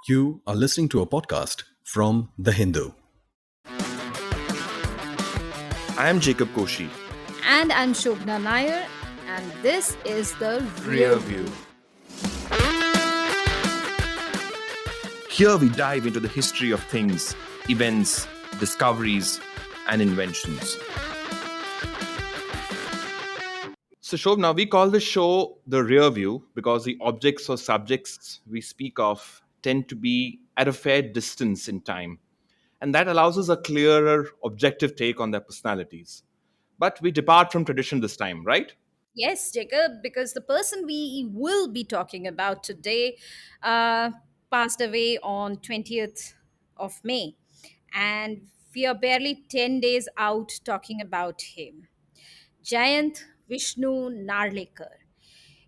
You are listening to a podcast from The Hindu. I am Jacob Koshi. And I'm Shobna Nair, and this is the Rearview. Here we dive into the history of things, events, discoveries, and inventions. So, Shobna, we call this show the Rearview because the objects or subjects we speak of tend to be at a fair distance in time. And that allows us a clearer, objective take on their personalities. But we depart from tradition this time, right? Yes, Jacob, because the person we will be talking about today uh, passed away on 20th of May, and we are barely 10 days out talking about him. Jayant Vishnu Narlikar.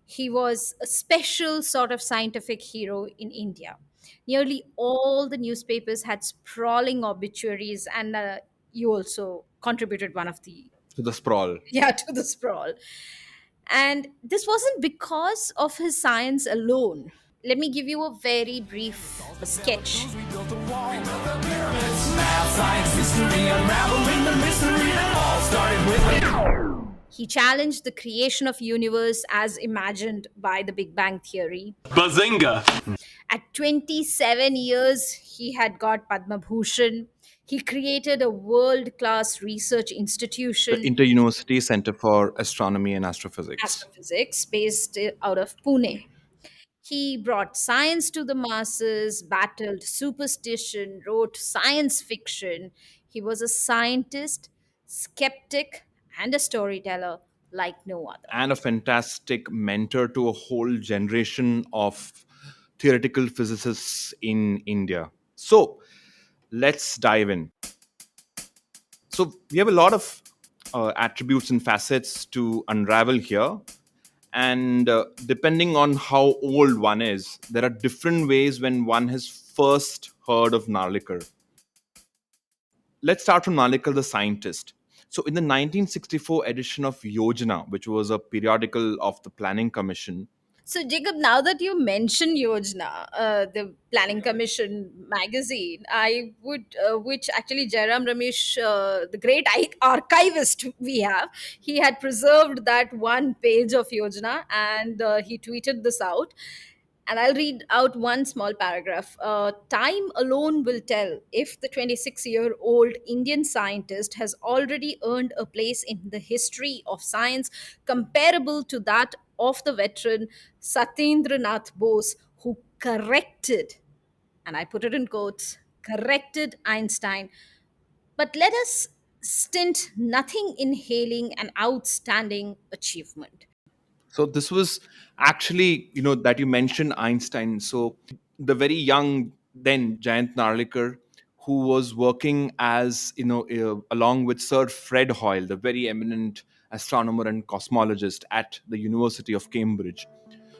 He was a special sort of scientific hero in India. Nearly all the newspapers had sprawling obituaries, and you also contributed one of the To the sprawl. yeah to the sprawl. And this wasn't because of his science alone. Let me give you a very brief sketch. He challenged the creation of universe as imagined by the Big Bang theory. Bazinga! At 27 years, he had got Padma Bhushan. He created a world class research The institution, Inter-University Center for Astronomy and Astrophysics. astrophysics, based out of Pune. He brought science to the masses, battled superstition, wrote science fiction. He was a scientist, skeptic, and a storyteller like no other. And a fantastic mentor to a whole generation of theoretical physicists in India. So let's dive in. So we have a lot of attributes and facets to unravel here. And depending on how old one is, there are different ways when one has first heard of Narlikar. Let's start from Narlikar, the scientist. So, in the 1964 edition of Yojana, which was a periodical of the Planning Commission, So, Jacob, now that you mention Yojana, the Planning Commission magazine, I would, which actually Jairam Ramesh, the great archivist we have, he had preserved that one page of Yojana, and he tweeted this out. And I'll read out one small paragraph. Time alone will tell if the 26-year-old Indian scientist has already earned a place in the history of science comparable to that of the veteran Satyendranath Bose, who corrected, and I put it in quotes, corrected Einstein. But let us stint nothing in hailing an outstanding achievement. so this was actually, that you mentioned Einstein. So the very young then Jayant Narlikar, who was working as, along with Sir Fred Hoyle, the very eminent astronomer and cosmologist at the University of Cambridge.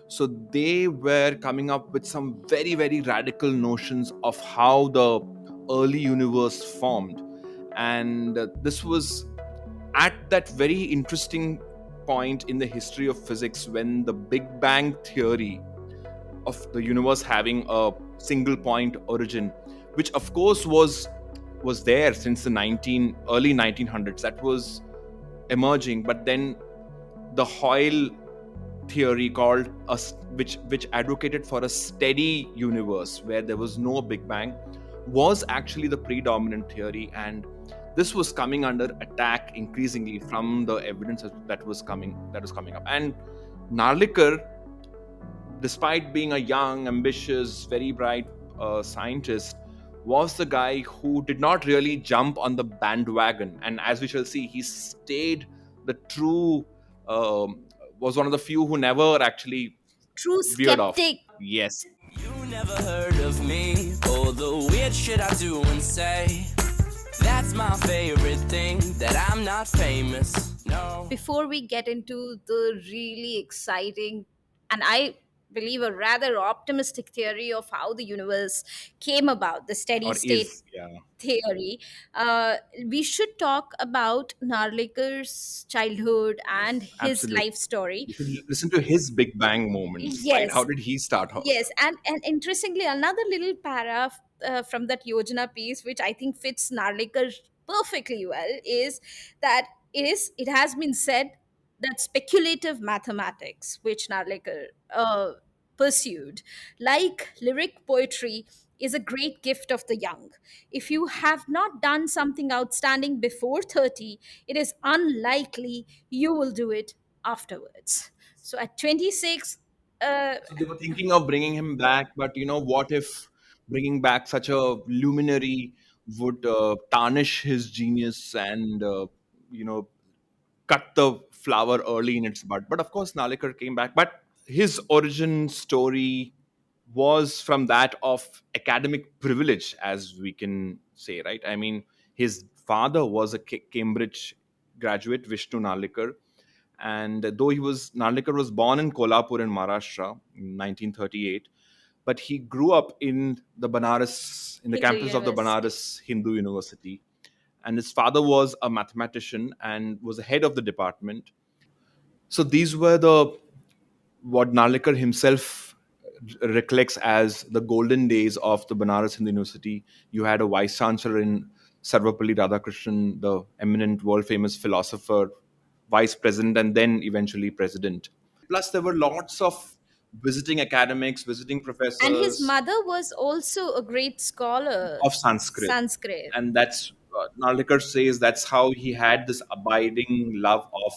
So they were coming up with some very, very radical notions of how the early universe formed. And this was at that very interesting point in the history of physics when the Big Bang theory of the universe having a single point origin, which of course was there since the early 1900s, that was emerging. But then the Hoyle theory called which advocated for a steady universe where there was no Big Bang, was actually the predominant theory. And this was coming under attack increasingly from the evidence that was coming up. And Narlikar, despite being a young, ambitious, very bright scientist, was the guy who did not really jump on the bandwagon. And as we shall see, he stayed the true, was one of the few who never actually True veered off. skeptic. Yes. You never heard of me, or the weird shit I do and say. That's my favorite thing, that I'm not famous. No. Before we get into the really exciting, and I believe, a rather optimistic theory of how the universe came about, the steady Or state is, yeah, theory, we should talk about Narlikar's childhood and his absolutely. life story. You should listen to his Big Bang moments, right? How Yes, did he start off? yes, and interestingly, another little para from that Yojana piece, which I think fits Narlikar perfectly well, is that it has been said that speculative mathematics, which Narlikar pursued, like lyric poetry, is a great gift of the young. If you have not done something outstanding before 30, it is unlikely you will do it afterwards. So at 26, uh, So they were thinking of bringing him back, but what if bringing back such a luminary would tarnish his genius and you know cut the flower early in its bud? But of course, Nalikar came back. But his origin story was from that of academic privilege, as we can say, right? I mean, his father was a Cambridge graduate, Vishnu Narlikar, and though Narlikar was born in Kolhapur in Maharashtra in 1938, but he grew up in the Hindu campus of the University. Banaras Hindu University, and his father was a mathematician and was the head of the department. So these were the what Narlikar himself recollects as the golden days of the Banaras Hindu University. You had a vice chancellor in Sarvapalli Radhakrishnan, the eminent world famous philosopher, vice president, and then eventually president. Plus, there were lots of visiting academics, visiting And his professors mother was also a great scholar, of Sanskrit. Sanskrit. And that's Narlikar says that's how he had this abiding love of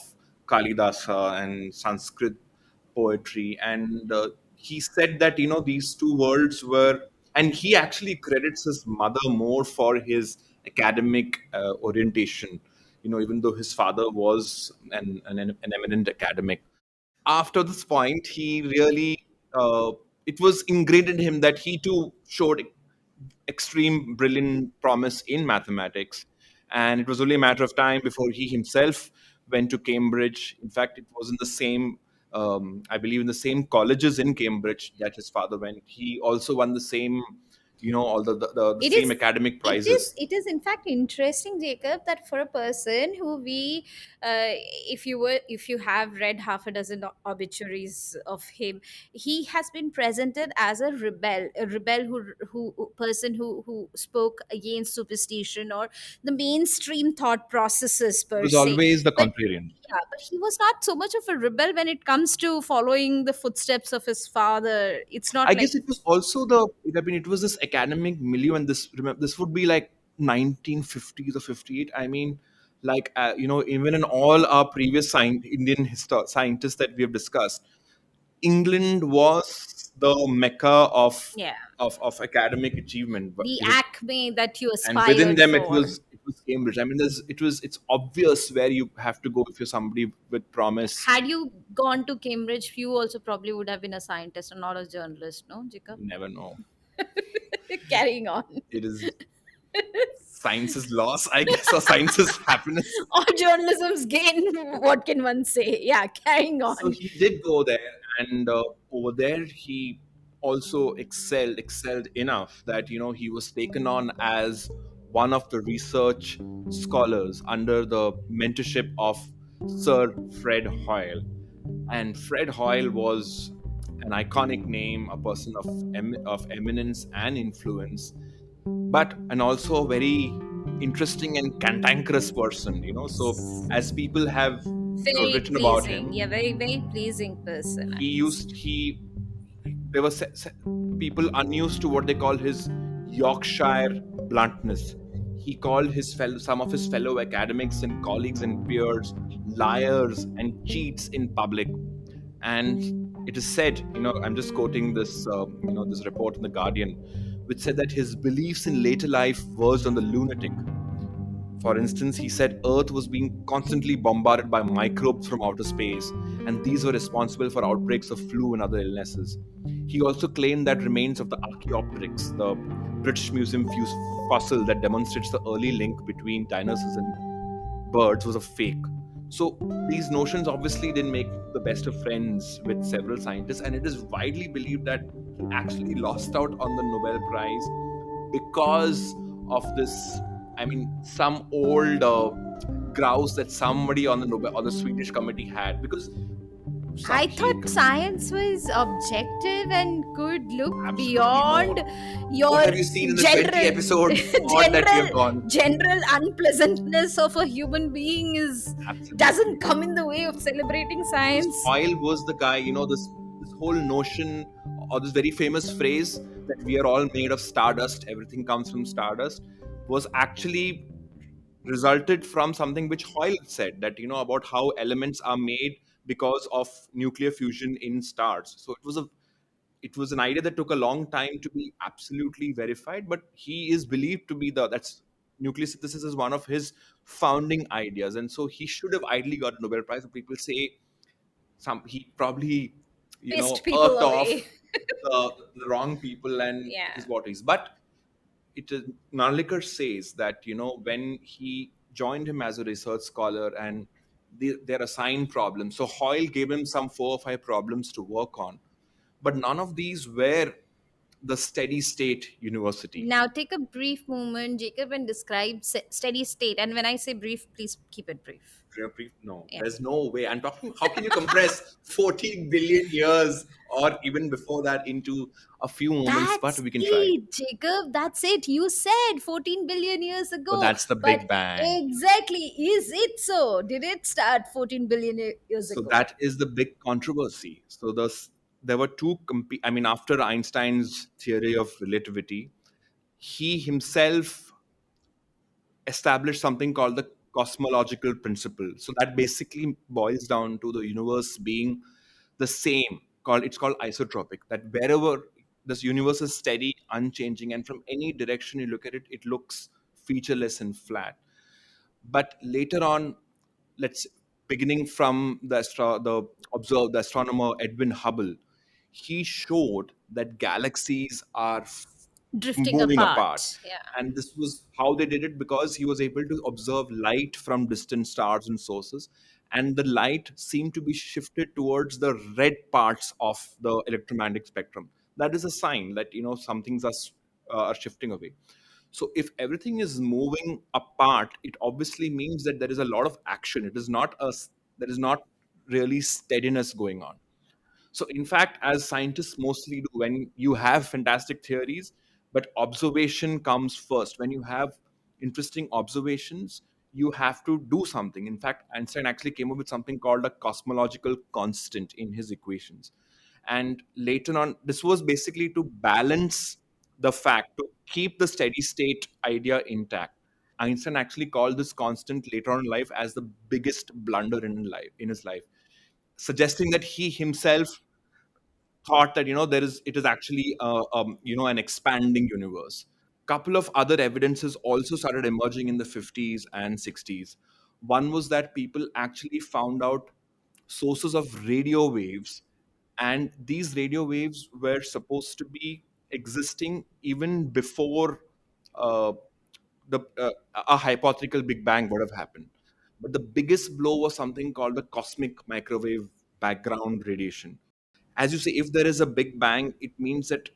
Kalidasa and Sanskrit poetry. And he said that, these two worlds were, and he actually credits his mother more for his academic orientation, even though his father was an eminent academic. After this point, he really, it was ingrained in him that he too showed extreme brilliant promise in mathematics, and it was only a matter of time before he himself went to Cambridge. In fact, it was in the same, I believe, in the same colleges in Cambridge that his father went. He also won the same, all the It same is academic prizes. it is in fact interesting, Jacob, that for a person who we if you have read half a dozen obituaries of him, he has been presented as a rebel who person who spoke against superstition or the mainstream thought processes He per was se. always the But contrarian. yeah, but he was not so much of a rebel when it comes to following the footsteps of his father. It's I not like, guess it was also it was this academic milieu, and this would be like 1950s or 58. I mean, like even in all our previous Indian scientists that we have discussed, England was the mecca yeah, of academic achievement. But the acme that you and within aspired them, it for. was Cambridge. I mean, it's obvious where you have to go if you're somebody with promise. Had you gone to Cambridge, you also probably would have been a scientist and not a journalist, no, Jacob? You never know. Carrying on. It is science's loss, I guess, or science's happiness. Or journalism's gain. What can one say? Yeah, carrying So on. he did go there, and over there he also excelled enough that he was taken on as one of the research scholars under the mentorship of Sir Fred Hoyle. And Fred Hoyle was an iconic name, a person of eminence and influence, but and also a very interesting and cantankerous person. So as people have Very written about pleasing. him, Yeah, very, very pleasing person, I he must used say. he there were people unused to what they call his Yorkshire bluntness. He called some of his fellow academics and colleagues and peers liars and cheats in public. And it is said, I'm just quoting this report in the Guardian, which said that his beliefs in later life verged on the lunatic. For instance, he said Earth was being constantly bombarded by microbes from outer space, and these were responsible for outbreaks of flu and other illnesses. He also claimed that remains of the Archaeopteryx, the British Museum fossil that demonstrates the early link between dinosaurs and birds, was a fake. So these notions obviously didn't make the best of friends with several scientists, and it is widely believed that he actually lost out on the Nobel Prize because of this. I mean, some old grouse that somebody on the Nobel or the Swedish committee had, because I he thought science was objective and could look absolutely beyond not. What your have you seen in the 20 general episode pod that we have general gone? general unpleasantness of a human being is Absolutely. doesn't come in the way of celebrating Because science. Hoyle was the guy, this whole notion or this very famous phrase that we are all made of stardust, everything comes from stardust, was actually resulted from something which Hoyle said, that about how elements are made because of nuclear fusion in stars. So it was an idea that took a long time to be absolutely verified, but he is believed to be the that's nuclear synthesis is one of his founding ideas, and so he should have ideally got a Nobel Prize. And people say he probably Pissed people earthed away. off the wrong people, and it Yeah. is what it is. But it is Narlikar says that when he joined him as a research scholar, and they're assigned problems. So Hoyle gave him some 4 or 5 problems to work on, but none of these were the steady state university. Now take a brief moment, Jacob, and describe steady state. And when I say brief, please keep it brief. No, Yeah. there's no way. I'm talking, how can you compress 14 billion years or even before that into a few moments? But That's we can try. it, Jacob. That's it. You said 14 billion years But ago. that's the But Big Bang. exactly, is it so? Did it start 14 billion years So ago? that is the big controversy. So there were I mean, after Einstein's theory of relativity, he himself established something called the cosmological principle. So that basically boils down to the universe being the same. It's called isotropic. That wherever this universe is steady, unchanging, and from any direction you look at it, it looks featureless and flat. But later on, let's beginning from the astronomer Edwin Hubble, he showed that galaxies are Drifting moving apart. apart. Yeah. And this was how they did it, because he was able to observe light from distant stars and sources, and the light seemed to be shifted towards the red parts of the electromagnetic spectrum. That is a sign that some things are shifting away. So if everything is moving apart, it obviously means that there is a lot of action. There is not really steadiness going on. So, in fact, as scientists mostly do, when you have fantastic theories, but observation comes first. When you have interesting observations, you have to do something. In fact, Einstein actually came up with something called a cosmological constant in his equations. And later on, this was basically to balance the fact, to keep the steady state idea intact. Einstein actually called this constant later on in life as the biggest blunder in his life, suggesting that he himself thought that it is actually an expanding universe. Couple of other evidences also started emerging in the 50s and 60s. One was that people actually found out sources of radio waves, and these radio waves were supposed to be existing even before uh, a hypothetical big bang would have happened. But the biggest blow was something called the cosmic microwave background radiation. As you say, if there is a big bang, it means that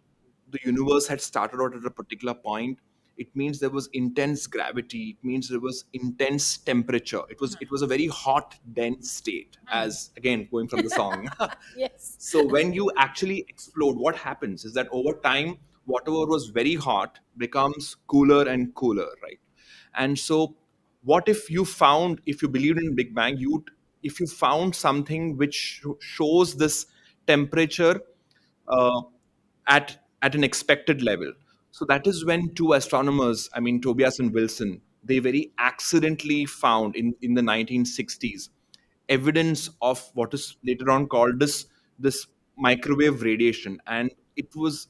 the universe had started out at a particular point. It means there was intense gravity. It means there was intense temperature. It was a very hot, dense state, as again going from the song. Yes. So when you actually explode, what happens is that over time, whatever was very hot becomes cooler and cooler, right? And so, what if you believed in Big Bang, if you found something which shows this temperature uh, at an expected level. So that is when two astronomers, I mean Tobias and Wilson, they very accidentally found in the 1960s evidence of what is later on called this microwave radiation, and it was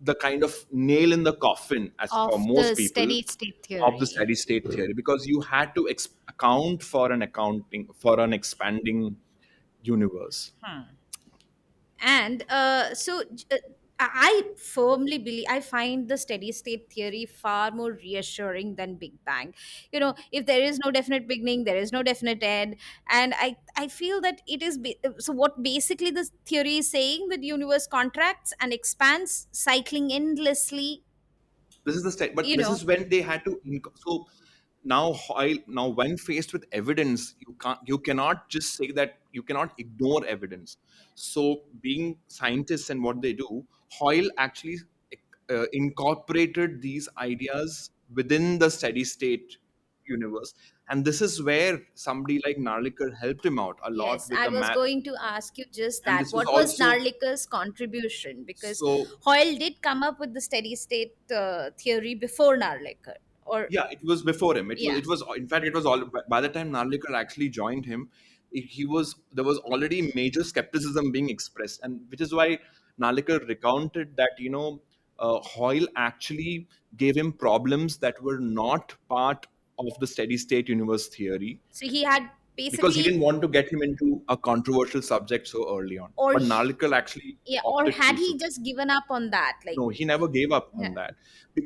the kind of nail in the coffin as for Of most the people steady state of the theory. steady state theory, because you had to account for an expanding universe. And I firmly believe, I find the steady state theory far more reassuring than Big Bang. You know, if there is no definite beginning, there is no definite end. And I feel that it is, so what basically this theory is saying, that universe contracts and expands, cycling endlessly, This is the state, but you this know. is when they had to so now now when faced with evidence, you cannot just say that, you cannot ignore evidence. So being scientists and what they do, Hoyle actually incorporated these ideas within the steady state universe, and this is where somebody like Narlikar helped him out a lot Yes, with I the was math. going to ask you just And that. this was What was also, Narlikar's contribution? Because so Hoyle did come up with the steady state theory before Narlikar. Or, yeah, it was before him. yeah. It was, in fact, it was all by the time Narlikar actually joined him, he was, there was already major skepticism being expressed, and which is why Narlikar recounted that, Hoyle actually gave him problems that were not part of the steady state universe theory, So he had because he basically, didn't want to get him into a controversial subject so early on. or But he, Narlikar actually yeah, or opted had to. he So just given up on that? Like, no, he never gave up on yeah. that.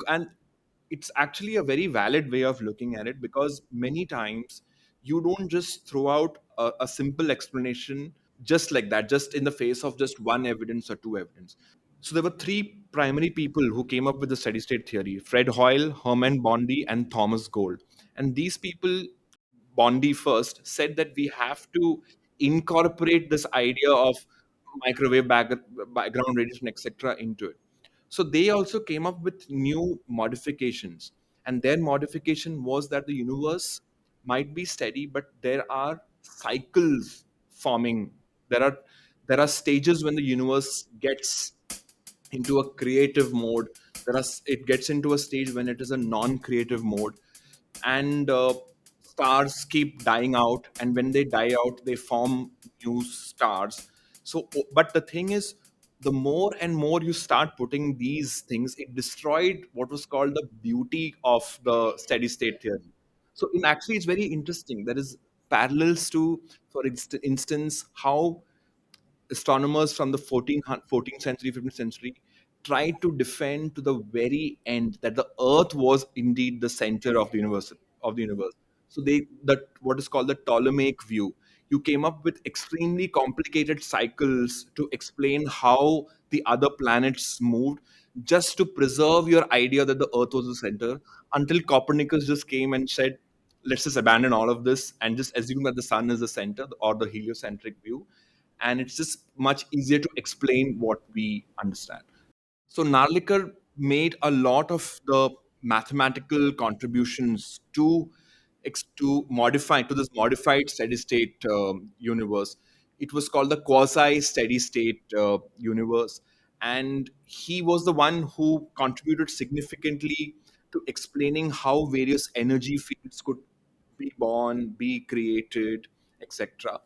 And it's actually a very valid way of looking at it, because many times you don't just throw out a simple explanation just like that, just in the face of just one evidence or two evidence. So there were three primary people who came up with the steady state theory: Fred Hoyle, Herman Bondi, and Thomas Gold. And these people, Bondi first, said that we have to incorporate this idea of microwave background radiation, etc., into it. So they also came up with new modifications. And their modification was that the universe might be steady, but there are cycles forming. There are there are stages when the universe gets into a creative mode. It gets into a stage when it is a non-creative mode, and stars keep dying out, and when they die out they form new stars. So but the thing is, the more and more you start putting these things, it destroyed what was called the beauty of the steady state theory. So in actually it's very interesting, there is parallels to, for instance, how astronomers from the 14th century, 15th century tried to defend to the very end that the earth was indeed the center of the universe. So they, that what is called the Ptolemaic view, you came up with extremely complicated cycles to explain how the other planets moved, just to preserve your idea that the earth was the center, until Copernicus just came and said, let's just abandon all of this and just assume that the sun is the center, or the heliocentric view, and it's just much easier to explain what we understand. So Narlikar made a lot of the mathematical contributions to to modify to this modified steady state universe. It was called the quasi steady state universe, and he was the one who contributed significantly to explaining how various energy fields could be born, be created, etc.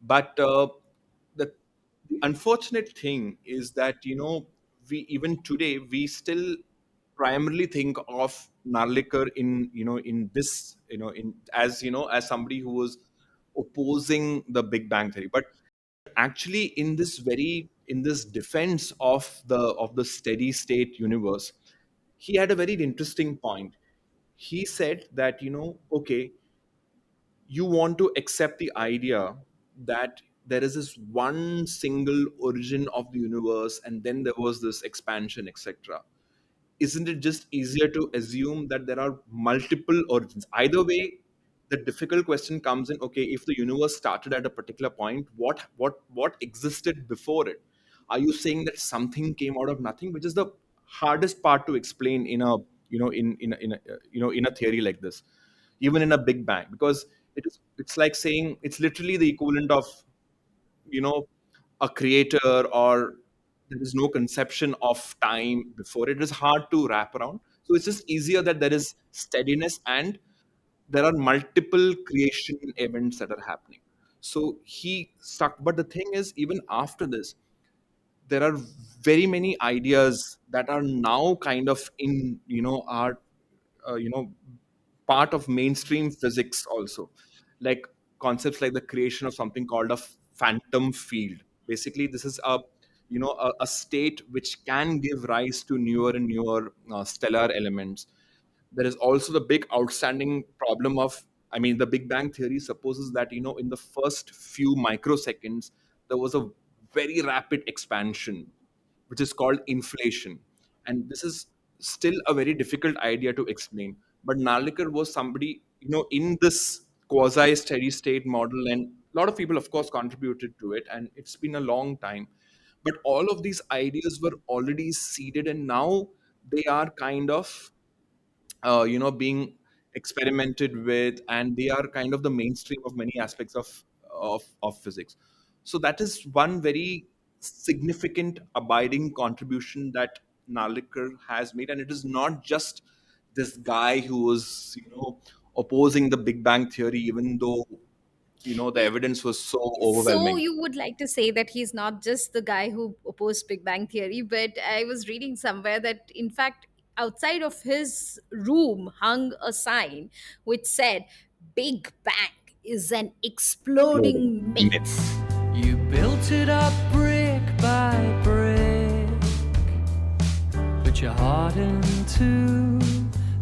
But the the unfortunate thing is that, we even today we still primarily think of Narlikar in, in this, in, as, as somebody who was opposing the Big Bang theory. But actually, in this defense of the steady state universe, he had a very interesting point. He said that, okay, you want to accept the idea that there is this one single origin of the universe, and then there was this expansion, etc. Isn't it just easier to assume that there are multiple origins? Either way, the difficult question comes in, okay, if the universe started at a particular point, what existed before it? Are you saying that something came out of nothing, which is the hardest part to explain in a, in a theory like this, even in a big bang? Because it's like saying, it's literally the equivalent of, you know a creator, or there is no conception of time before it. Is hard to wrap around. So it's just easier that there is steadiness, and there are multiple creation events that are happening. So he stuck, but the thing is, even after this, there are very many ideas that are now kind of in, our uh, you know part of mainstream physics also, like concepts like the creation of something called a phantom field. Basically, this is a, a state which can give rise to newer and newer stellar elements. There is also the big outstanding problem of, I mean, the Big Bang theory supposes that, in the first few microseconds, there was a very rapid expansion, which is called inflation. And this is still a very difficult idea to explain. But Narlikar was somebody, in this quasi steady state model, and a lot of people, of course, contributed to it. And it's been a long time. But all of these ideas were already seeded, and now they are kind of being experimented with, and they are kind of the mainstream of many aspects of physics. So that is one very significant abiding contribution that Narlikar has made. And it is not just this guy who was opposing the Big Bang theory, even though the evidence was so So overwhelming. you would like to say that he's not just the guy who opposed Big Bang Theory, but I was reading somewhere that in fact outside of his room hung a sign which said Big Bang is an Exploding exploding myth. myth. You built it up brick by brick, put your heart into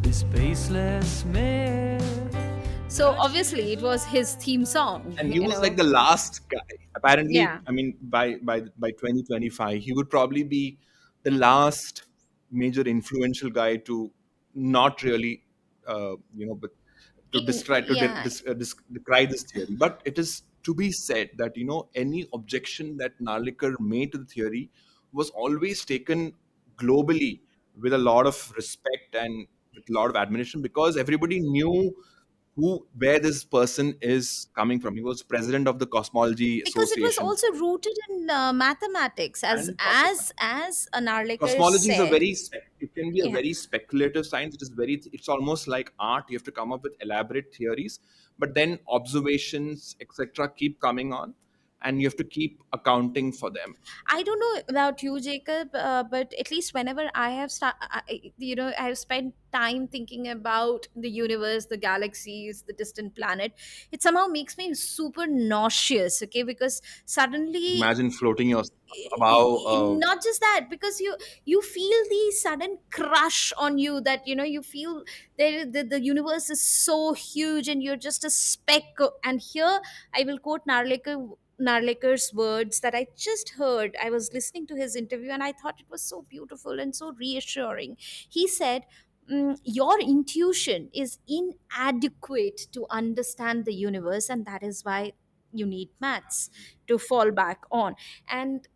this baseless myth. So obviously it was his theme song, And he was like the last guy. Apparently, Yeah. I mean, by 2025, he would probably be the last major influential guy to not really, but to describe to Yeah. decry this theory. But it is to be said that any objection that Narlikar made to the theory was always taken globally with a lot of respect and with a lot of admiration, because everybody knew where this person is coming from. He was president of the Cosmology Because it was Association. also rooted in mathematics, as And Narlikar cosmology is a said. very it can be a Yeah. very speculative science. It's almost like art. You have to come up with elaborate theories, but then observations, etc., keep coming on, and you have to keep accounting for them. I don't know about you, Jacob, but at least whenever I have spent time thinking about the universe, the galaxies, the distant planet, it somehow makes me super nauseous. Okay, because suddenly, Imagine floating your above. not just that, because you feel the sudden crush on you, that you feel the universe is so huge and you're just a speck. And here I will quote Narlikar's words that I just heard. I was listening to his interview and I thought it was so beautiful and so reassuring. He said, your intuition is inadequate to understand the universe, and that is why you need maths to fall back on. And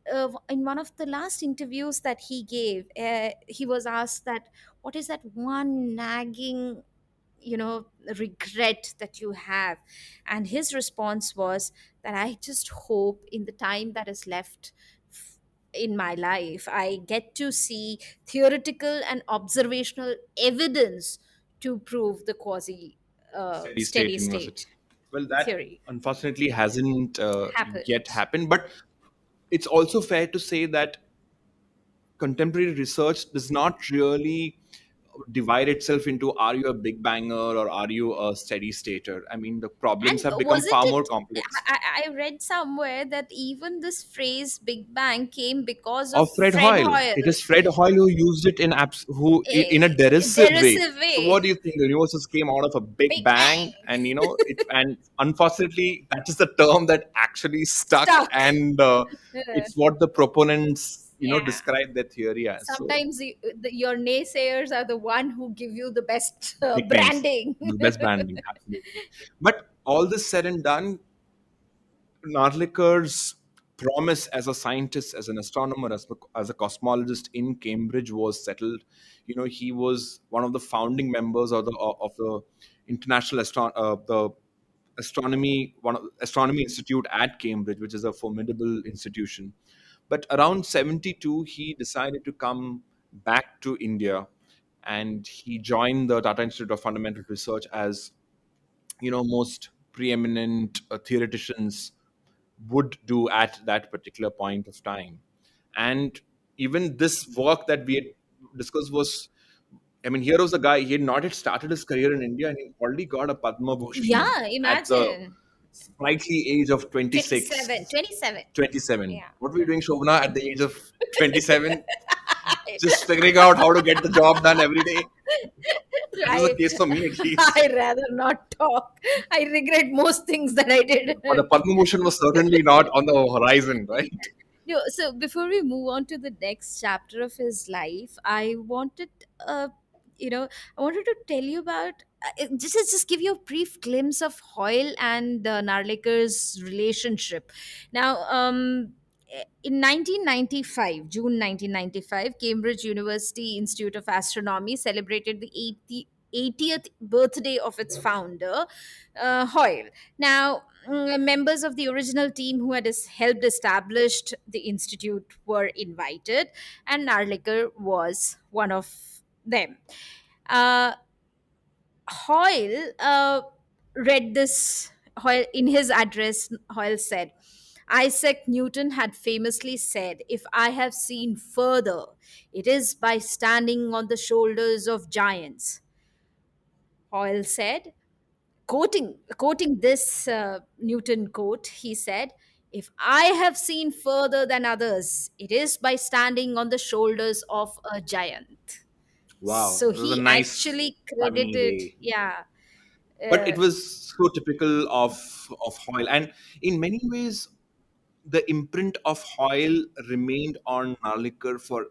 in one of the last interviews that he gave, he was asked that, what is that one nagging regret that you have? And his response was that, I just hope in the time that is left in my life, I get to see theoretical and observational evidence to prove the quasi Steady state steady university. state Well, that theory unfortunately hasn't yet happened. happened. But it's also fair to say that contemporary research does not really divide itself into, are you a big banger or are you a steady stater? I mean, the problems And have become wasn't far more it? complex. I read somewhere that even this phrase "Big Bang" came because of Of Fred Fred Hoyle. It Hoyle, is Fred Hoyle who used it in a derisive way. derisive So what way. do you think? The universe just came out of a big Big bang, Bang and and unfortunately, that is the term that actually stuck, stuck. and it's what the proponents Yeah. describe their theory as. So Sometimes your naysayers are the one who give you the best nicknames, branding. the best branding, absolutely. But all this said and done, Narlikar's promise as a scientist, as an astronomer, as a cosmologist in Cambridge was settled. He was one of the founding members of the the astronomy institute at Cambridge, which is a formidable institution. But around 72, he decided to come back to India, and he joined the Tata Institute of Fundamental Research, as most preeminent theoreticians would do at that particular point of time. And even this work that we had discussed was, I mean, here was a guy, he had not yet started his career in India, and he already got a Padma Bhushan Yeah, at the imagine. sprightly age of 26, 27, 27. 27. Yeah. What were you doing, Shobana, at the age of 27? Just figuring out how to get the job done every day. That was the Right. case for me, at least. I rather not talk. I regret most things that I did. But the Padma Bhushan was certainly not on the horizon, right? No, so before we move on to the next chapter of his life, I wanted, you know, I wanted to tell you about just give you a brief glimpse of Hoyle and Narlikar's relationship. Now, in 1995, June 1995, Cambridge University Institute of Astronomy celebrated the 80th birthday of its founder, Hoyle. Now, members of the original team who had helped establish the institute were invited, and Narlikar was one of them. Uh, Hoyle read this. Hoyle, in his address, Hoyle said, Isaac Newton had famously said, If I have seen further, it is by standing on the shoulders of giants. Hoyle said, quoting this Newton quote, he said, If I have seen further than others, it is by standing on the shoulders of a giant. Wow, So it was a he nice, actually funny credited, way. yeah. But Uh, it was so typical of Hoyle, and in many ways, the imprint of Hoyle remained on Narlikar for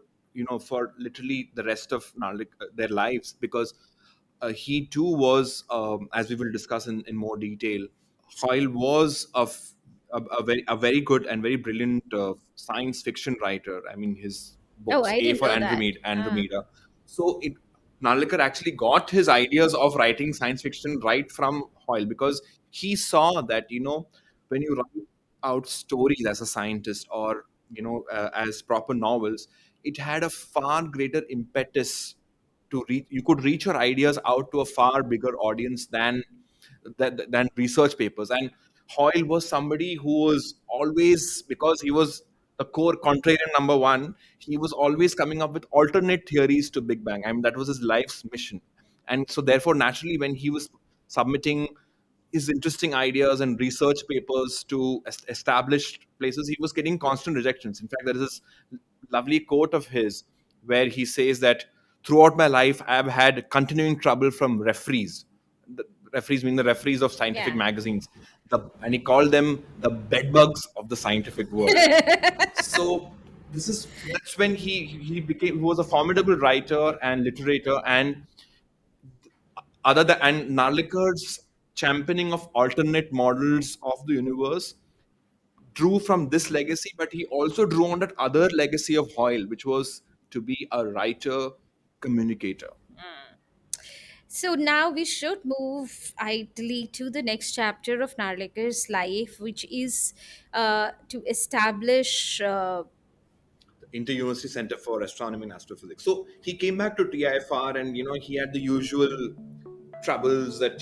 for literally the rest of their lives, because he too was, as we will discuss in more detail, Hoyle was a very good and very brilliant science fiction writer. I mean, his oh, books, I A didn't for know that. Andromeda. So Narlikar actually got his ideas of writing science fiction right from Hoyle, because he saw that when you write out stories as a scientist, or as proper novels, it had a far greater impetus to reach. You could reach your ideas out to a far bigger audience than research papers. And Hoyle was somebody who was always, because he was the core contrarian number one, he was always coming up with alternate theories to Big Bang. I mean, that was his life's mission. And so therefore, naturally, when he was submitting his interesting ideas and research papers to established places, he was getting constant rejections. In fact, there is this lovely quote of his where he says that throughout my life, I have had continuing trouble from referees. The referees mean the referees of scientific Yeah. magazines. And he called them the bedbugs of the scientific world. So that's when he was a formidable writer and literator, and other than and Narlikar's championing of alternate models of the universe drew from this legacy, but he also drew on that other legacy of Hoyle, which was to be a writer communicator. So now we should move ideally to the next chapter of Narlikar's life, which is to establish. Inter-University Center for Astronomy and Astrophysics. So he came back to TIFR, and he had the usual troubles that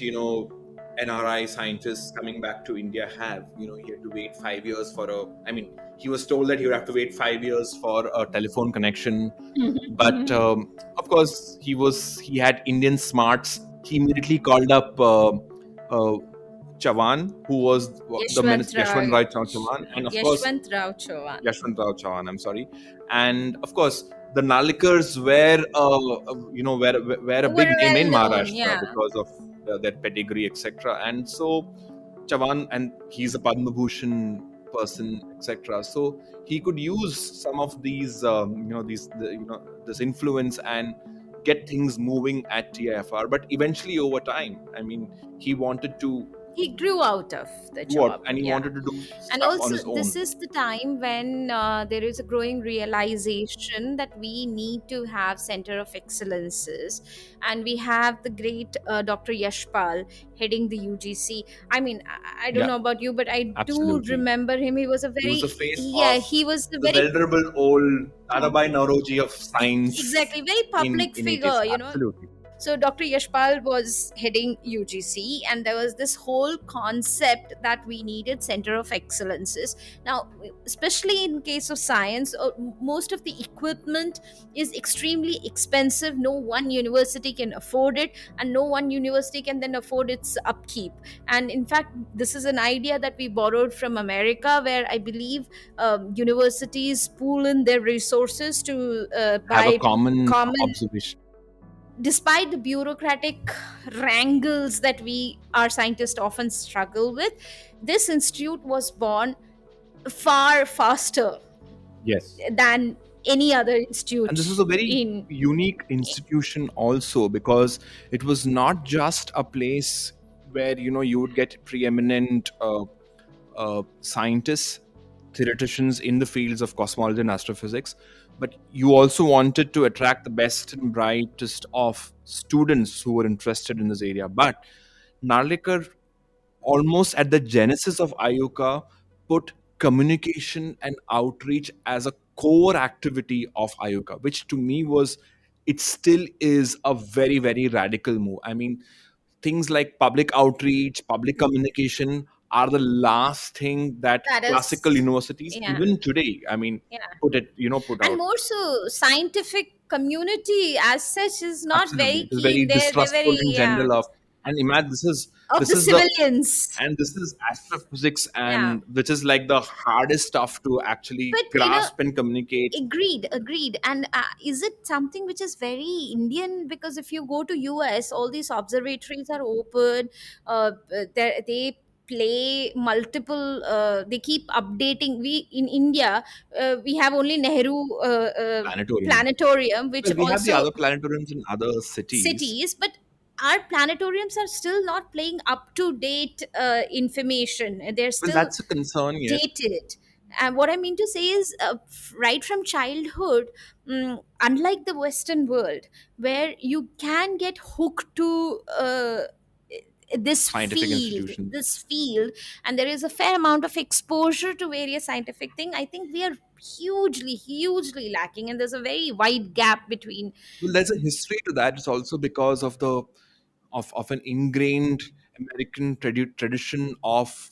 NRI scientists coming back to India have. He had to wait 5 years for a. I mean, he was told that he would have to wait 5 years for a telephone connection, but of course he had Indian smarts. He immediately called up Chavan, who was the Yashwant minister, Yashwant Rao, Rai Chavan, and of course Yashwant Rao Chauhan. Yashwant Rao Chauhan, I'm sorry. And of course, the Nalikars were a Were big name well in known, Maharashtra yeah. because of their pedigree, etc. And so Chavan, and he's a Padma Bhushan person, etc. So he could use some of these, this influence and get things moving at TIFR. But eventually, over time, I mean, he wanted to He grew out of the do out, job, and he yeah. wanted to do And stuff on also, his this own. is the time when there is a growing realization that we need to have center of excellences, and we have the great Dr. Yashpal heading the UGC. I mean, I don't Yeah, know about you, but I do absolutely. remember him. He was a He was the very, face yeah, of he was a the very, venerable old Tarabai Naroji of science exactly, very public in 80s. figure. Absolutely. So Dr. Yashpal was heading UGC, and there was this whole concept that we needed center of excellences. Now, especially in case of science, most of the equipment is extremely expensive. No one university can afford it, and no one university can then afford its upkeep. And in fact, this is an idea that we borrowed from America, where I believe universities pool in their resources to Have a buy common common. observation. Despite the bureaucratic wrangles that we our scientists often struggle with, this institute was born far faster Yes. than any other And this institute is a very in. unique institution also, because it was not just a place where you would get preeminent scientists, theoreticians in the fields of cosmology and astrophysics, but you also wanted to attract the best and brightest of students who were interested in this area. But Narlikar, almost at the genesis of IUCA, put communication and outreach as a core activity of IUCA, which to me was, it still is a very, very radical move. I mean, things like public outreach, public communication are the last thing that That classical is, universities, yeah, even today, I mean, yeah. put And out. more so, scientific community as such is not Absolutely. very It is very keen. They're distrustful very, in yeah, general of, and imagine of this the is the civilians. and this is astrophysics, Yeah, and which is like the hardest stuff to actually but grasp and communicate. agreed, agreed. And is it something which is very Indian? Because if you go to US, all these observatories are open. They play multiple. They keep updating. We in India, we have only Nehru Planetarium. planetarium, which Well, we have the also other planetariums in other cities. cities, but our planetariums are still not playing up to date information. They're Well, still that's a concern, yes. dated. And what I mean to say is, right from childhood, unlike the Western world, where you can get hooked to Scientific institutions. this field, and there is a fair amount of exposure to various scientific thing. I think we are hugely, hugely lacking, and there's a very wide gap between. Well, there's a history to that. It's also because of the of an ingrained American tradition of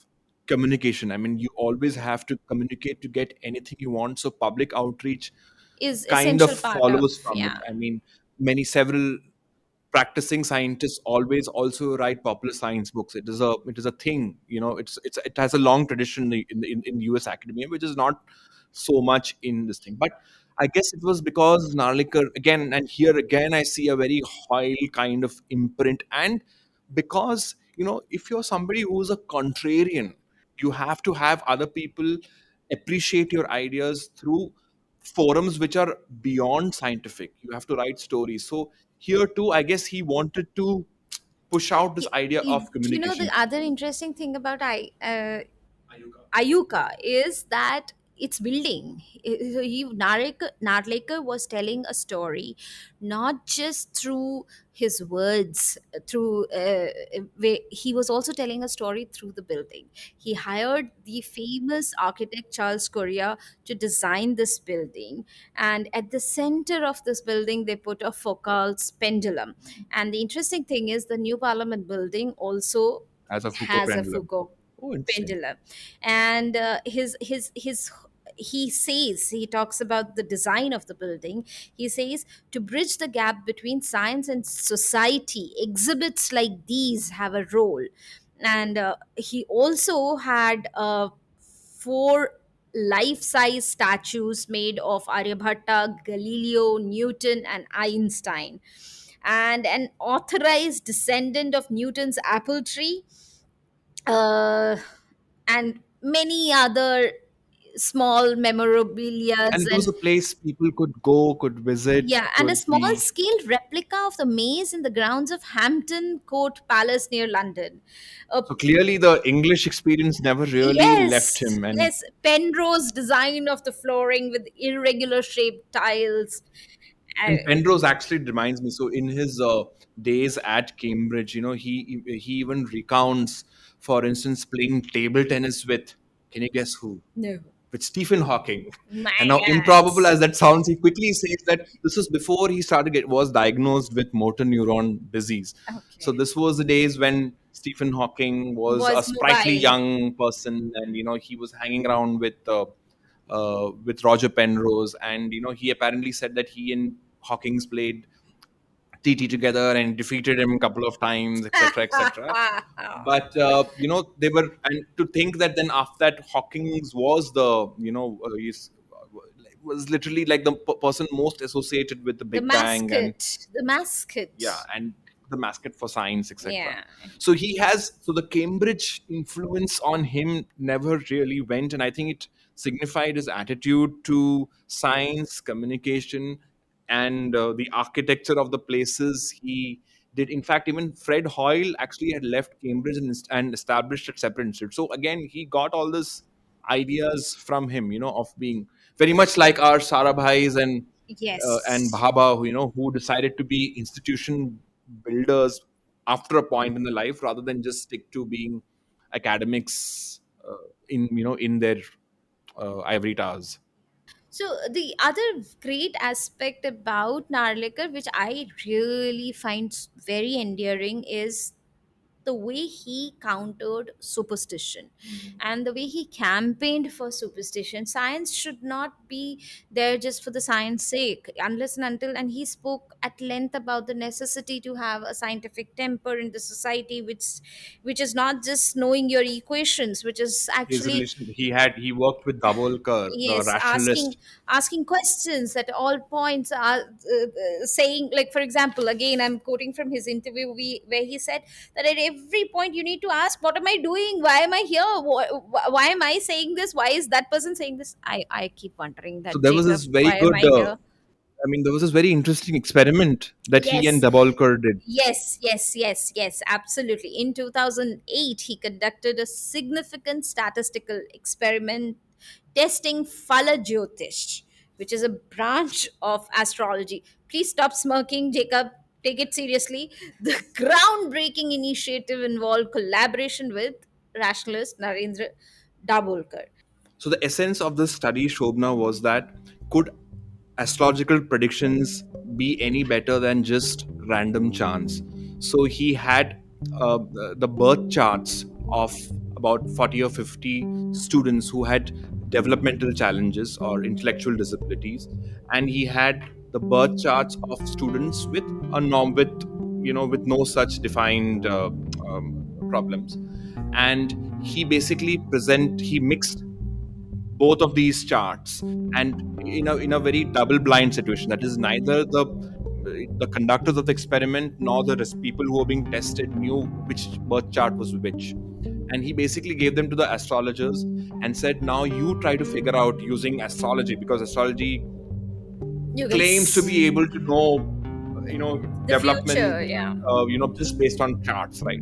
communication. I mean, you always have to communicate to get anything you want. So public outreach Is kind of essential part of, follows from it. yeah. I mean, several practicing scientists always also write popular science books. It is a thing. It has a long tradition in US academia, which is not so much in this thing. But I guess it was because Narlikar, again, and here again I see a very Hoyle kind of imprint. And because if you're somebody who's a contrarian, you have to have other people appreciate your ideas through forums which are beyond scientific. You have to write stories. So here too, I guess he wanted to push out this idea of The communication. other interesting thing about Ayuka is that it's building. Narlekar was telling a story, not just through his words, he was also telling a story through the building. He hired the famous architect Charles Correa to design this building, and at the center of this building, they put a Foucault's pendulum. And the interesting thing is, the new Parliament building also As a Foucault has a pendulum. Foucault Oh, interesting. pendulum. And his he says, he talks about the design of the building. He says, to bridge the gap between science and society, exhibits like these have a role. And he also had four life-size statues made of Aryabhatta, Galileo, Newton, and Einstein. And an authorized descendant of Newton's apple tree, uh, and many other small memorabilias. And it was And a place people could go, could visit, yeah, and a could small be. scale replica of the maze in the grounds of Hampton Court Palace near London. uh, So clearly, the English experience never really left yes, him. And yes, Penrose design of the flooring with irregular shaped tiles. uh, Penrose actually reminds me. So in his days at Cambridge, he even recounts, for instance, playing table tennis with. Can you guess who? no. with Stephen Hawking. And My now, improbable gosh. as that sounds, he quickly says that this was before he was diagnosed with motor neuron disease. So Okay. this was the days when Stephen Hawking was a Was sprightly mobile. young person, and he was hanging around with Roger Penrose, and he apparently said that he and Hawkins played TT together and defeated him a couple of times, etc., etc. But they were, and to think that then after that Hawkins was the was literally like the person most associated with the The Big Bang, and mascot. The mascot. yeah, and the mascot for science, etc. Yeah. So the Cambridge influence on him never really went, and I think it signified his attitude to science, communication, and the architecture of the places he did. In fact, even Fred Hoyle actually had left Cambridge and established a separate institute. So again, he got all this ideas from him, of being very much like our Sarabhais and Yes. Bhaba, who decided to be institution builders after a point in their life, rather than just stick to being academics in their ivory towers. So the other great aspect about Narlikar, which I really find very endearing, is the way he countered superstition and the way he campaigned for superstition. Science should not be there just for the science sake, unless and until, and he spoke at length about the necessity to have a scientific temper in the society, which is not just knowing your equations, which is His actually, relation, he worked with Davolkar, the yes, asking rationalist. questions at all points, saying, like, for example, again I'm quoting from his interview, where he said that at every point you need to ask, what am I doing, why am I here, why am I saying this, why is that person saying this. I keep wondering So that, there was Jacob, this very why am good. I here. There was this very interesting experiment that he and Yes. Davolkar did. Yes, absolutely. In 2008, he conducted a significant statistical experiment testing Phala Jyotish, which is a branch of astrology. Please stop smirking, Jacob. Take it seriously. The groundbreaking initiative involved collaboration with rationalist Narendra Dabholkar. So the essence of this study, Shobna, was that could astrological predictions be any better than just random chance? So he had the birth charts of about 40 or 50 students who had developmental challenges or intellectual disabilities, and he had the birth charts of students with a norm with no such defined problems. And he mixed both of these charts, and in a very double blind situation, that is, neither the conductors of the experiment nor the people who were being tested knew which birth chart was which. And he basically gave them to the astrologers and said, now you try to figure out using astrology, because astrology You can claims to be able to know the development, future, yeah. just based on charts, right?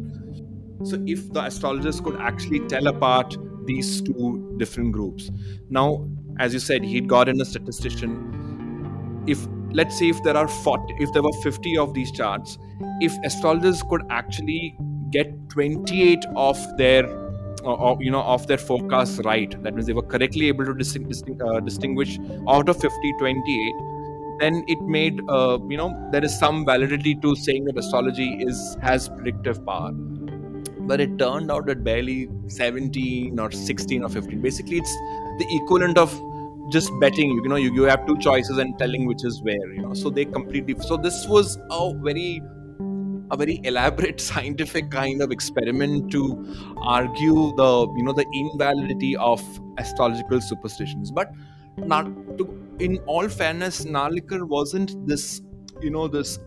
So if the astrologers could actually tell apart these two different groups. Now, as you said, he'd gotten a statistician. If, let's say, if there were 50 of these charts, if astrologers could actually get 28 of their forecasts right, that means they were correctly able to distinguish out of 50, 28, then it made there is some validity to saying that astrology is has predictive power. But it turned out that barely 17 or 16 or 15. Basically, it's the equivalent of just betting. You have two choices and telling which is where. So they completely. So this was a very elaborate scientific kind of experiment to argue the invalidity of astrological superstitions. But not to in all fairness, Narlikar wasn't this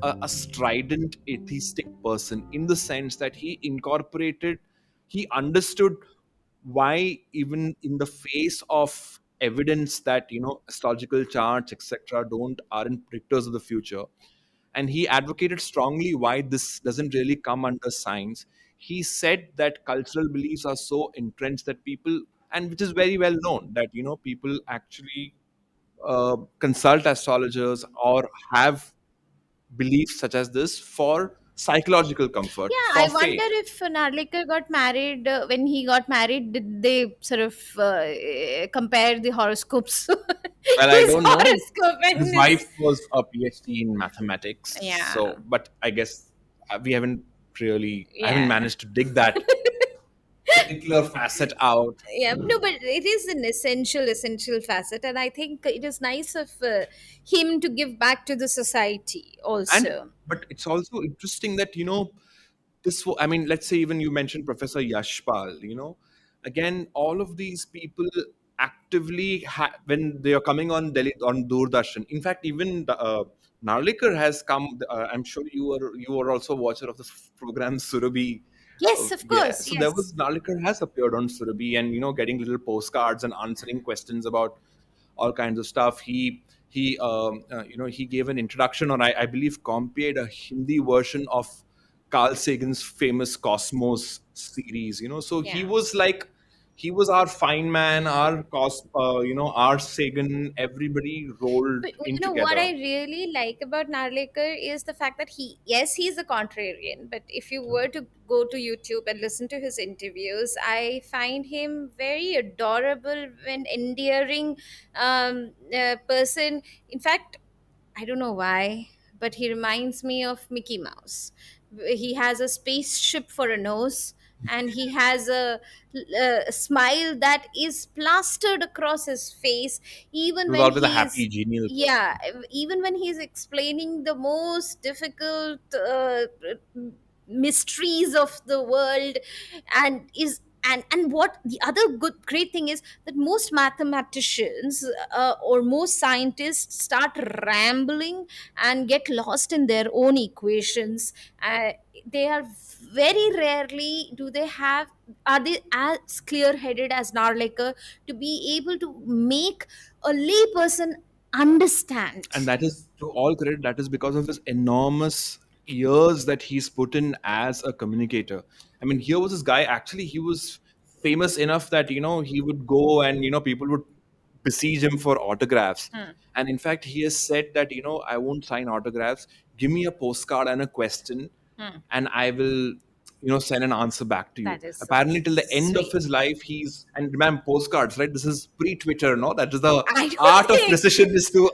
a strident atheistic person, in the sense that he understood why, even in the face of evidence that astrological charts, etc., aren't predictors of the future, and he advocated strongly why this doesn't really come under science. He said that cultural beliefs are so entrenched that people, and which is very well known, that people actually consult astrologers or have beliefs such as this for psychological comfort Yeah, for I wonder faith. if Narlikar got married. When he got married, did they sort of compare the horoscopes? Well, I His don't know. horoscope His and wife his. was a PhD in mathematics, Yeah, so but I guess we haven't really. I haven't yeah. managed to dig that particular facet out. Yeah, no, but it is an essential facet, and I think it is nice of him to give back to the society And also. but it's also interesting that I mean, let's say even you mentioned Professor Yashpal. Again, all of these people actively when they are coming on Delhi on Doordarshan. In fact, even Narlikar has come. I'm sure you were also a watcher of the program Surabhi. Yes, of Yeah, course. so there Yes. was Narlikar has appeared on Surabhi and getting little postcards and answering questions about all kinds of stuff. He gave an introduction, or I believe compared a Hindi version of Carl Sagan's famous Cosmos series. So he Yeah. was like he was our Feynman, our Sagan, everybody rolled But in you know what together. I really like about Narlikar is the fact that yes, he's a contrarian, but if you were to go to YouTube and listen to his interviews, I find him very adorable and endearing person. In fact, I don't know why, but he reminds me of Mickey Mouse. He has a spaceship for a nose, and he has a smile that is plastered across his face, He even was when always a he's happy, genial yeah, person. even when he's explaining the most difficult mysteries of the world, and is and what the other good great thing is that most mathematicians or most scientists start rambling and get lost in their own equations. They are very rarely do they have are they as clear headed as Narlikar to be able to make a layperson And understand. that is, to all credit, that is because of his enormous years that he's put in as a communicator. I mean, here was this guy, actually he was famous enough that he would go and people would besiege him for autographs. Hmm. And in fact, he has said that I won't sign autographs, give me a postcard and a question, Hmm. and I will send an answer back to you. That is so Apparently till the end of sweet. his life, and remember, postcards, right? This is pre-Twitter, no? That is the I don't art of think precision, is to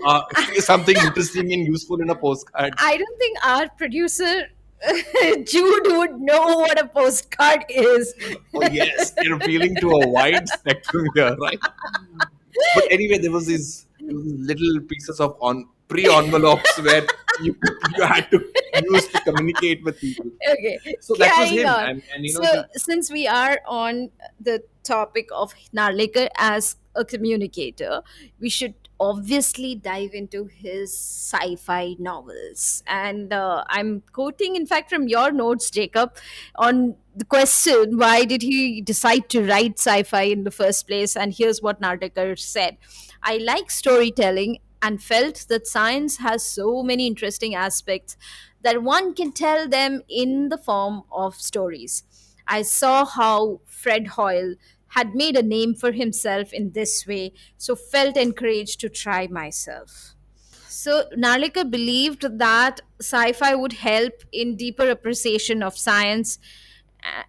say something interesting and useful in a postcard. I don't think our producer Jude would know what a postcard is. Oh yes, you're appealing to a wide spectrum here, right? But anyway, there was these little pieces of on pre-envelopes where you had to use to communicate with people. Okay, So that was carrying him, on. and So, he since we are on the topic of Narlikar as a communicator, we should obviously dive into his sci-fi novels. And I'm quoting, in fact, from your notes, Jacob, on the question why did he decide to write sci-fi in the first place. And here's what Narlikar said: I like storytelling and felt that science has so many interesting aspects that one can tell them in the form of stories. I saw how Fred Hoyle had made a name for himself in this way, so felt encouraged to try myself. So Narlikar believed that sci-fi would help in deeper appreciation of science,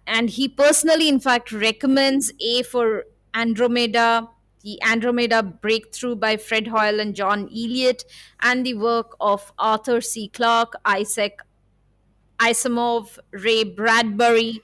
and he personally, in fact, recommends A for Andromeda, the Andromeda breakthrough by Fred Hoyle and John Elliott, and the work of Arthur C. Clarke, Isaac Asimov, Ray Bradbury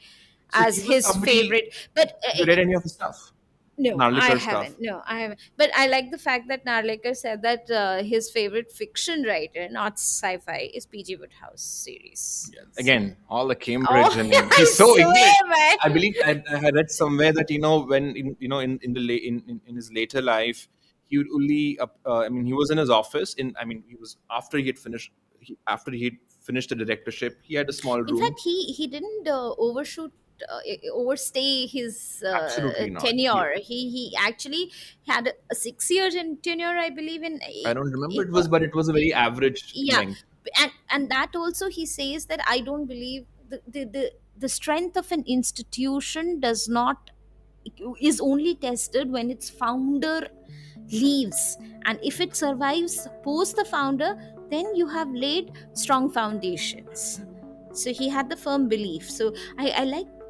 so he as was his somebody. favorite. But Have you read any of his stuff? no, I Narlikar haven't. stuff. No, I haven't. But I like the fact that Narlikar said that his favorite fiction writer, not sci-fi, is P.G. Woodhouse series. Yeah. So, Again, all the Cambridge, oh, and I he's so English. swear, man. I believe I had read somewhere that when in his later life, he would only I mean, he was in his office he was after he had finished after he had finished the directorship, he had a small In room. fact, he didn't overstay his Absolutely not. tenure. He actually had a 6 year tenure, I believe, in I don't remember it was, but it was a very average yeah. length. And that also he says that I don't believe the strength of an institution does not is only tested when its founder leaves, and if it survives post the founder, then you have laid strong foundations. So he had the firm belief. So I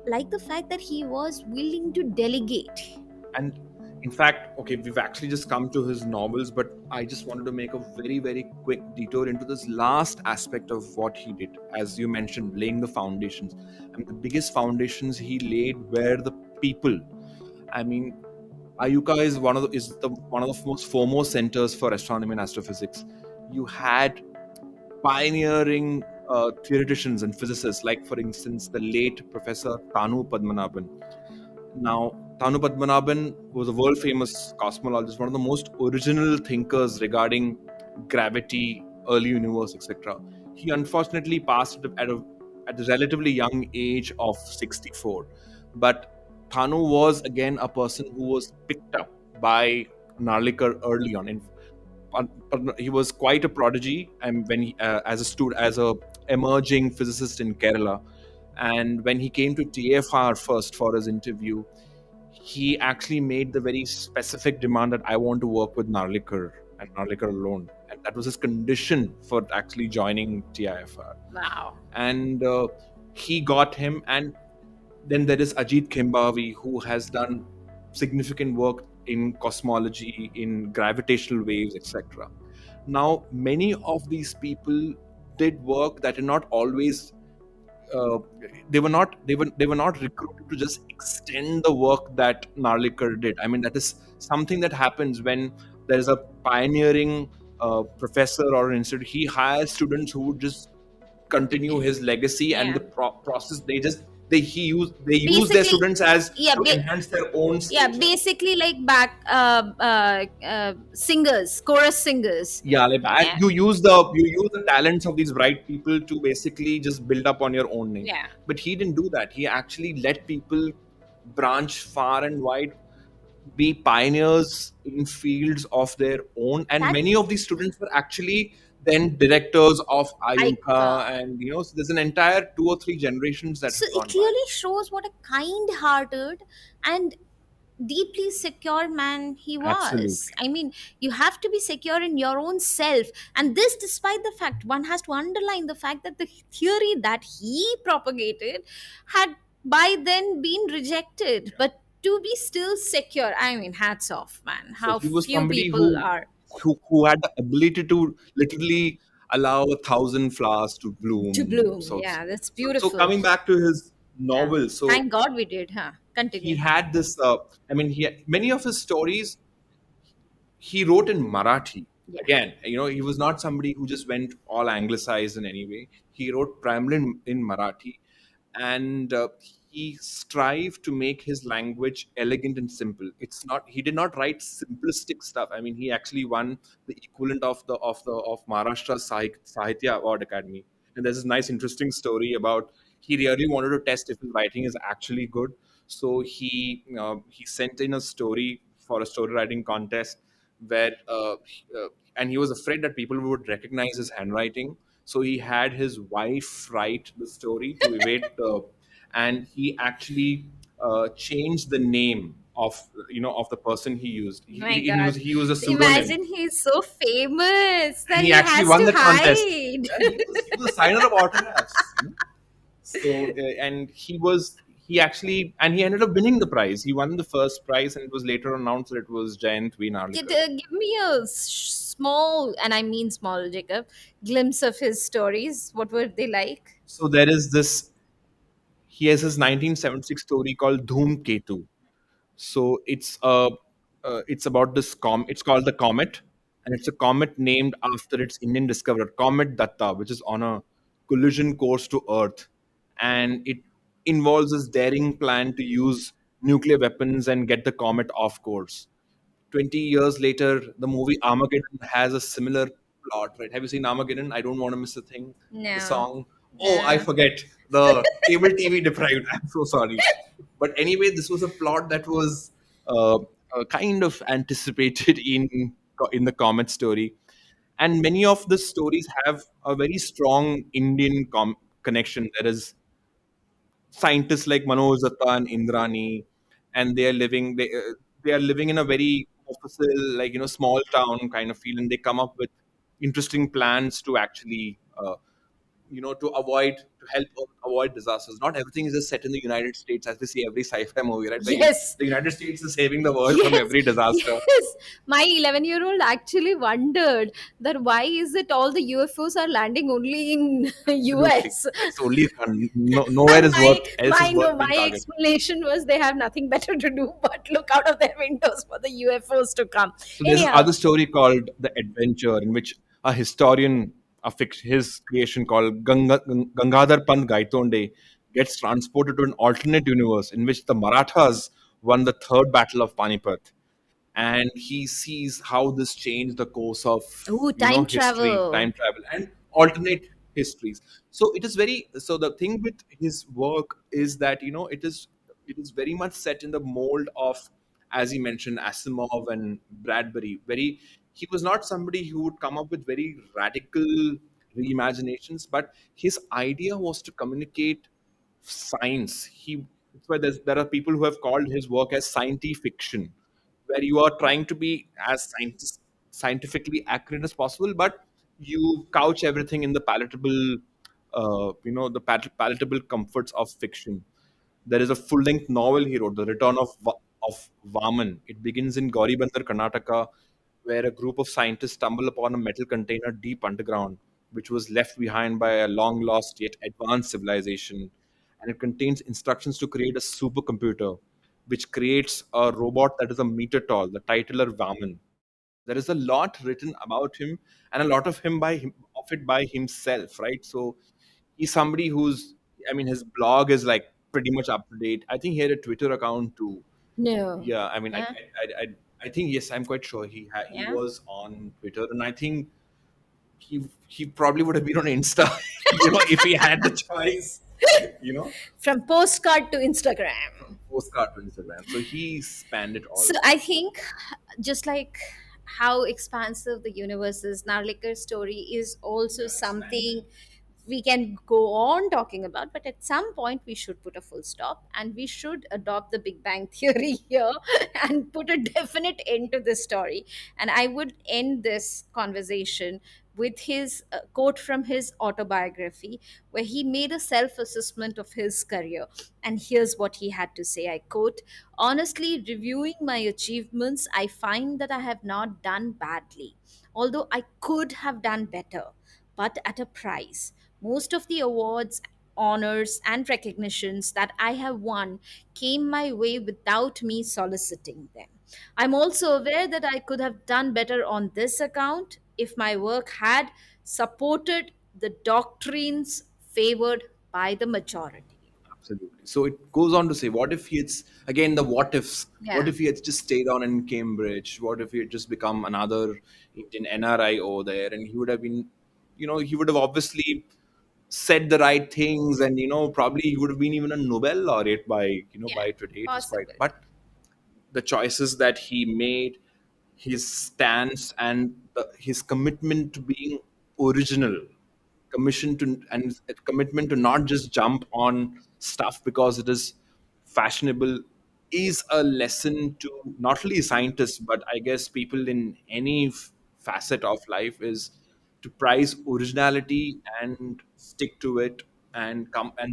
like the fact that he was willing to delegate. And in fact, okay, we've actually just come to his novels, but I just wanted to make a very, very quick detour into this last aspect of what he did. As you mentioned, laying the foundations. I mean, the biggest foundations he laid were the people. I mean, Ayuka is one of the most foremost centers for astronomy and astrophysics. You had pioneering theoreticians and physicists, like for instance the late Professor Tanu Padmanabhan. Now, Tanu Padmanabhan was a world famous cosmologist, one of the most original thinkers regarding gravity, early universe, etc. He unfortunately passed at a relatively young age of 64. But Tanu was again a person who was picked up by Narlikar early on. He was quite a prodigy, and when as a student, as a emerging physicist in Kerala, and when he came to TFR first for his interview, he actually made the very specific demand that I want to work with Narlikar and Narlikar alone. And that was his condition for actually joining TIFR. Wow. And he got him. And then there is Ajit Khembavi, who has done significant work in cosmology, in gravitational waves, etc. Now, many of these people did work that are not always uh, they were not recruited to just extend the work that Narlikar did. I mean, that is something that happens when there is a pioneering professor or an institute. He hires students who would just continue his legacy, and Yeah. the process they use their Basically, students as yeah, to enhance their own yeah, stature. basically like singers, chorus singers. Yeah, like, and Yeah. you use the talents of these bright people to basically just build up on your own name. Yeah. But he didn't do that. He actually let people branch far and wide, be pioneers in fields of their own, and That many of these students were actually then directors of I Ayuka, and so there's an entire two or three generations that So have it gone by. clearly shows what a kind-hearted and deeply secure man he was. Absolutely. I mean, you have to be secure in your own self, and this despite the fact, one has to underline the fact that the theory that he propagated had by then been rejected, but to be still secure, I mean, hats off, man, So how he was few somebody people are. who had the ability to literally allow 1,000 flowers to To bloom. bloom, yeah, that's So beautiful. coming back to his Yeah, novel, so thank god we did, huh? he Continue. had this. I mean, many of his stories he wrote in Marathi. Yeah. Again, he was not somebody who just went all anglicized in any way. He wrote primarily in Marathi, and he strived to make his language elegant and simple. It's not He did not write simplistic stuff. I mean, he actually won the equivalent of Maharashtra Sahitya Award Academy. And there's this nice, interesting story about he really wanted to test if his writing is actually good. So he sent in a story for a story writing contest where and he was afraid that people would recognize his handwriting, so he had his wife write the story to evade the, and he actually changed the name of the person he used. My God. He used a pseudonym, Imagine he's so famous and that he he actually has won to the contest. hide. Yeah, he was a signer of autographs. So and he actually, and he ended up winning the prize. He won the first prize, and it was later announced that it was Jayant V. Narlikar. Give me a small, and I mean small, Jacob, glimpse of his stories. What were they like? So there is this. He has his 1976 story called Dhoom Ketu. So it's about this It's called the comet, and it's a comet named after its Indian discoverer, Comet Datta, which is on a collision course to Earth, and it involves this daring plan to use nuclear weapons and get the comet off course. 20 years later, the movie Armageddon has a similar plot, right? Have you seen Armageddon? I don't want to miss a thing. The No. song. Oh, I No. forget. The cable TV deprived. I'm so sorry. But anyway, this was a plot that was kind of anticipated in the Comet story. And many of the stories have a very strong Indian connection. There is scientists like Manoj Datta and Indrani, and they are living in a very official, like small town kind of feel, and they come up with interesting plans to actually to help avoid disasters. Not everything is just set in the United States, as we see every sci-fi movie, right? Yes. The United States is saving the world from Yes, every disaster. yes. My 11-year-old actually wondered that why is it all the UFOs are landing only in Absolutely, US. it's only nowhere And is worth else my is no worth being my targeted. explanation was they have nothing better to do but look out of their windows for the UFOs to come. So there's this Anyhow, other story called The Adventure, in which a historian, his creation called Gangadhar Pant Gaitonde, gets transported to an alternate universe in which the Marathas won the third battle of Panipat, and he sees how this changed the course of ooh, time history, travel. time travel, and alternate histories. So it is very, so the thing with his work is that it is very much set in the mold of, as he mentioned, Asimov and Bradbury. Very, he was not somebody who would come up with very radical reimaginations, but his idea was to communicate science. That's why there are people who have called his work as scientific fiction, where you are trying to be as scientifically accurate as possible, but you couch everything in the palatable, palatable comforts of fiction. There is a full-length novel he wrote, The Return of Vaman. It begins in Gauribandar, Karnataka, where a group of scientists stumble upon a metal container deep underground, which was left behind by a long-lost yet advanced civilization. And it contains instructions to create a supercomputer, which creates a robot that is a meter tall, the titular Vaman. There is a lot written about him, and a lot of it by himself, right? So he's somebody who's, I mean, his blog is like pretty much up to date. I think he had a Twitter account too. No. Yeah, I mean, Yeah. I think, yes, I'm quite sure he Yeah. was on Twitter, and I think he probably would have been on Insta, if he had the choice, you know, From postcard to Instagram. postcard to Instagram. So he spanned it all. So I think just like how expansive the universe is, Narlikar's story is also something we can go on talking about, but at some point we should put a full stop and we should adopt the Big Bang Theory here and put a definite end to this story. And I would end this conversation with his quote from his autobiography, where he made a self assessment of his career. And here's what he had to say, I quote: "Honestly, reviewing my achievements, I find that I have not done badly, although I could have done better, but at a price. Most of the awards, honors, and recognitions that I have won came my way without me soliciting them. I'm also aware that I could have done better on this account if my work had supported the doctrines favored by the majority." Absolutely. So it goes on to say, what if he had, again, the what ifs, what Yeah. if he had just stayed on in Cambridge? What if he had just become another Indian NRI over there? And he would have been, he would have obviously said the right things, and, probably he would have been even a Nobel laureate Yeah. by today. It is quite, Possible. but the choices that he made, his stance, and his commitment to being original, commission to and a commitment to not just jump on stuff because it is fashionable, is a lesson to not only scientists, but I guess people in any facet of life, is to prize originality and stick to it, and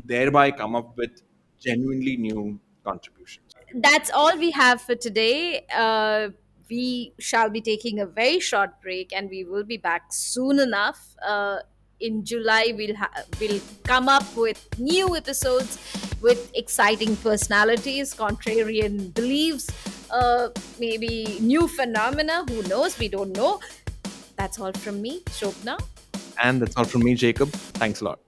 thereby come up with genuinely new contributions. That's all we have for today. We shall be taking a very short break, and we will be back soon enough. In July, we'll come up with new episodes with exciting personalities, contrarian beliefs, maybe new phenomena. Who knows? We don't know. That's all from me, Shobna. And that's all from me, Jacob. Thanks a lot.